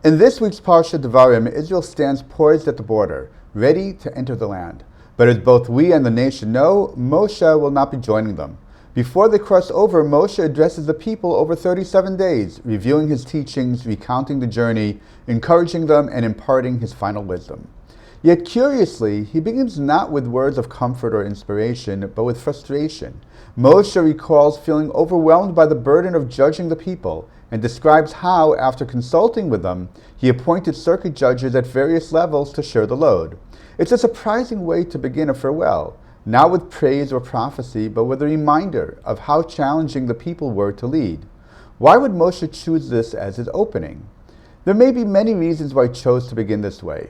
In this week's Parsha Devarim, Israel stands poised at the border, ready to enter the land. But as both we and the nation know, Moshe will not be joining them. Before they cross over, Moshe addresses the people over 37 days, reviewing his teachings, recounting the journey, encouraging them, and imparting his final wisdom. Yet curiously, he begins not with words of comfort or inspiration, but with frustration. Moshe recalls feeling overwhelmed by the burden of judging the people, and describes how, after consulting with them, he appointed circuit judges at various levels to share the load. It's a surprising way to begin a farewell, not with praise or prophecy, but with a reminder of how challenging the people were to lead. Why would Moshe choose this as his opening? There may be many reasons why he chose to begin this way.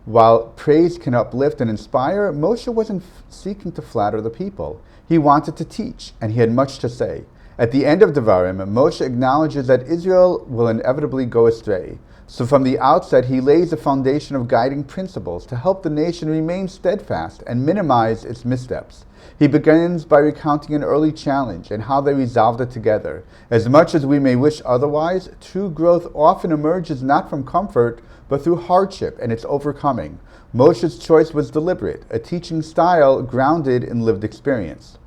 While praise can uplift and inspire, Moshe wasn't seeking to flatter the people. He wanted to teach, and he had much to say. At the end of Devarim, Moshe acknowledges that Israel will inevitably go astray. So from the outset, he lays a foundation of guiding principles to help the nation remain steadfast and minimize its missteps. He begins by recounting an early challenge and how they resolved it together. As much as we may wish otherwise, true growth often emerges not from comfort, but through hardship and its overcoming. Moshe's choice was deliberate, a teaching style grounded in lived experience.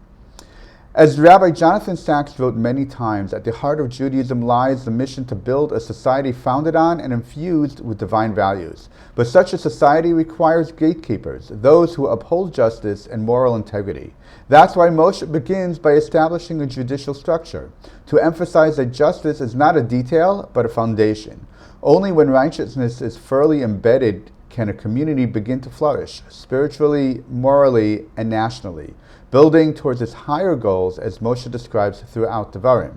As Rabbi Jonathan Sacks wrote many times, at the heart of Judaism lies the mission to build a society founded on and infused with divine values. But such a society requires gatekeepers, those who uphold justice and moral integrity. That's why Moshe begins by establishing a judicial structure, to emphasize that justice is not a detail, but a foundation. Only when righteousness is firmly embedded can a community begin to flourish, spiritually, morally, and nationally, building towards its higher goals as Moshe describes throughout Devarim.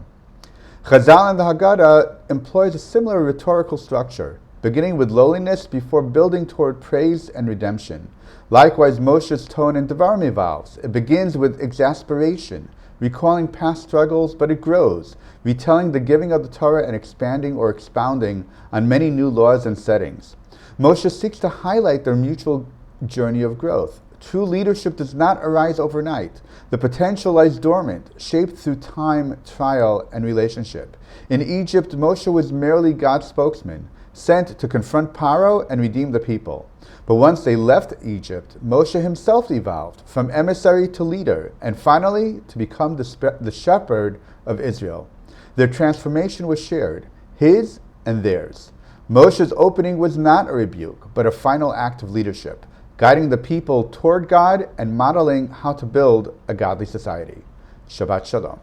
Chazal and the Haggadah employs a similar rhetorical structure, beginning with lowliness before building toward praise and redemption. Likewise, Moshe's tone in Devarim evolves. It begins with exasperation, recalling past struggles, but it grows, retelling the giving of the Torah and expanding or expounding on many new laws and settings. Moshe seeks to highlight their mutual journey of growth. True leadership does not arise overnight. The potential lies dormant, shaped through time, trial, and relationship. In Egypt, Moshe was merely God's spokesman, sent to confront Paro and redeem the people. But once they left Egypt, Moshe himself evolved, from emissary to leader, and finally to become the shepherd of Israel. Their transformation was shared, his and theirs. Moshe's opening was not a rebuke, but a final act of leadership, guiding the people toward God and modeling how to build a godly society. Shabbat Shalom.